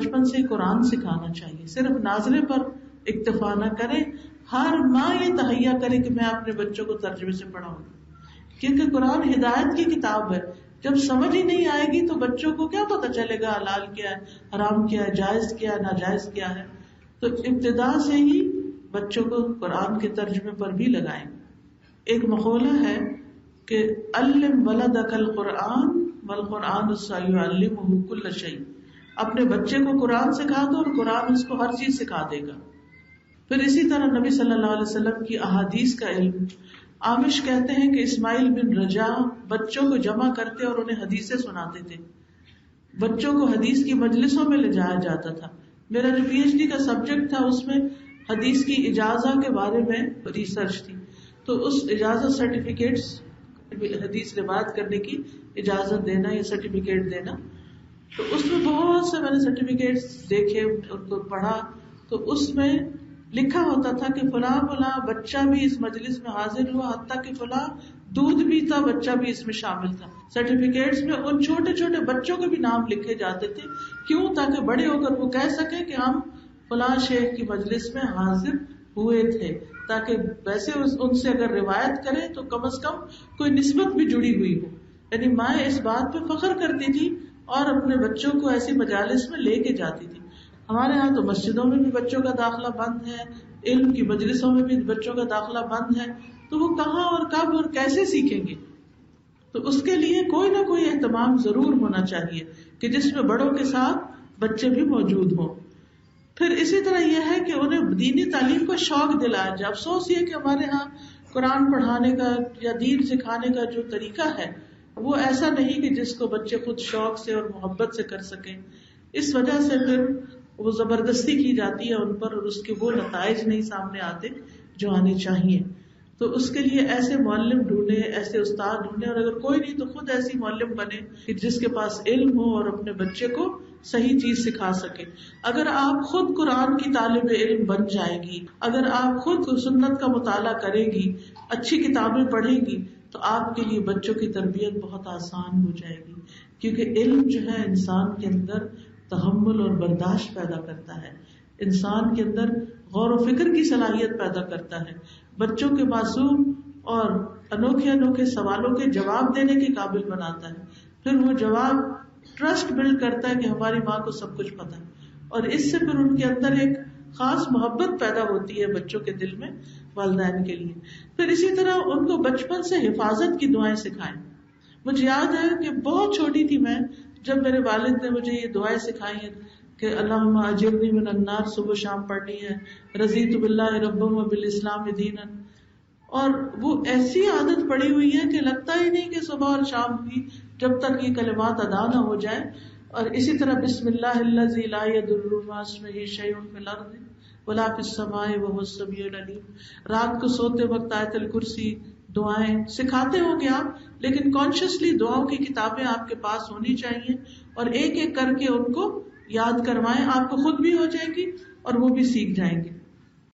بچپن سے قرآن سکھانا چاہیے. صرف نازلے پر اکتفا نہ کریں. ہر ماں یہ تہیا کرے کہ میں اپنے بچوں کو ترجمے سے پڑھاؤں، کیونکہ قرآن ہدایت کی کتاب ہے. جب سمجھ ہی نہیں آئے گی تو بچوں کو کیا پتہ چلے گا حلال کیا ہے، حرام کیا ہے، جائز کیا ہے، ناجائز کیا ہے. تو ابتدا سے ہی بچوں کو قرآن کے ترجمے پر بھی لگائیں. ایک مقولہ ہے کہ علم ولدک القرآن والقرآن سیعلمہ کل شیء. اپنے بچے کو قرآن سکھا دو اور قرآن اس کو ہر چیز سکھا دے گا. پھر اسی طرح نبی صلی اللہ علیہ وسلم کی احادیث کا علم. عامش کہتے ہیں کہ اسماعیل بن رجا بچوں کو جمع کرتے اور انہیں حدیثیں سناتے تھے. بچوں کو حدیث کی مجلسوں میں لے جایا جاتا تھا. میرا جو پی ایچ ڈی کا سبجیکٹ تھا اس میں حدیث کی اجازہ کے بارے میں ریسرچ تھی. تو اس اجازت سرٹیفکیٹس، حدیث روایت کرنے کی اجازت دینا یا سرٹیفکیٹ دینا، تو اس میں بہت سے میں نے سرٹیفکیٹس دیکھے، ان کو پڑھا. تو اس میں لکھا ہوتا تھا کہ فلاں فلاں بچہ بھی اس مجلس میں حاضر ہوا، حتیٰ کہ فلاں دودھ پیتا بچہ بھی اس میں شامل تھا. سرٹیفکیٹس میں ان چھوٹے چھوٹے بچوں کے بھی نام لکھے جاتے تھے. کیوں؟ تاکہ بڑے ہو کر وہ کہہ سکے کہ ہم فلاں شیخ کی مجلس میں حاضر ہوئے تھے. تاکہ ویسے ان سے اگر روایت کرے تو کم از کم کوئی نسبت بھی جڑی ہوئی ہو. یعنی ماں اس بات پہ فخر کرتی تھی اور اپنے بچوں کو ایسی مجالس میں لے کے جاتی تھی. ہمارے ہاں تو مسجدوں میں بھی بچوں کا داخلہ بند ہے، علم کی مجلسوں میں بھی بچوں کا داخلہ بند ہے. تو وہ کہاں اور کب اور کیسے سیکھیں گے؟ تو اس کے لیے کوئی نہ کوئی اہتمام ضرور ہونا چاہیے کہ جس میں بڑوں کے ساتھ بچے بھی موجود ہوں. پھر اسی طرح یہ ہے کہ انہیں دینی تعلیم کا شوق دلایا جائے. افسوس یہ کہ ہمارے ہاں قرآن پڑھانے کا یا دین سکھانے کا جو طریقہ ہے وہ ایسا نہیں کہ جس کو بچے خود شوق سے اور محبت سے کر سکیں. اس وجہ سے پھر وہ زبردستی کی جاتی ہے ان پر اور اس کے وہ نتائج نہیں سامنے آتے جو آنے چاہیے. تو اس کے لیے ایسے معلم ڈھونڈے، ایسے استاد ڈھونڈے، اور اگر کوئی نہیں تو خود ایسی معلم بنے کہ جس کے پاس علم ہو اور اپنے بچے کو صحیح چیز سکھا سکے. اگر آپ خود قرآن کی طالب علم بن جائے گی، اگر آپ خود سنت کا مطالعہ کرے گی، اچھی کتابیں پڑھے گی، تو آپ کے لیے بچوں کی تربیت بہت آسان ہو جائے گی. کیونکہ علم جو ہے انسان کے اندر تحمل اور برداشت پیدا کرتا ہے، انسان کے اندر غور و فکر کی صلاحیت پیدا کرتا ہے، بچوں کے معصوم اور انوکھے انوکھے سوالوں کے جواب دینے کے قابل بناتا ہے. پھر وہ جواب ٹرسٹ بلڈ کرتا ہے کہ ہماری ماں کو سب کچھ پتا ہے، اور اس سے پھر ان کے اندر ایک خاص محبت پیدا ہوتی ہے بچوں کے دل میں والدین کے لیے. پھر اسی طرح ان کو بچپن سے حفاظت کی دعائیں سکھائیں. مجھے یاد ہے کہ بہت چھوٹی تھی میں جب میرے والد نے مجھے یہ دعائیں سکھائی ہیں کہ اللہم اجرنی من النار صبح شام پڑھنی ہے، رضیت باللہ ربا وبالاسلام دینا. اور وہ ایسی عادت پڑی ہوئی ہے کہ لگتا ہی نہیں کہ صبح اور شام کی جب تک یہ کلمات ادا نہ ہو جائیں. اور اسی طرح بسم اللہ الذی لا یضر مع اسمہ شیء فی الارض ولا فی السماء وهو السمیع العلیم. رات کو سوتے وقت آیت الکرسی دعائیں سکھاتے ہوں گے آپ، لیکن کانشیسلی دعاؤں کی کتابیں آپ کے پاس ہونی چاہیے اور ایک ایک کر کے ان کو یاد کروائیں. آپ کو خود بھی ہو جائے گی اور وہ بھی سیکھ جائیں گے.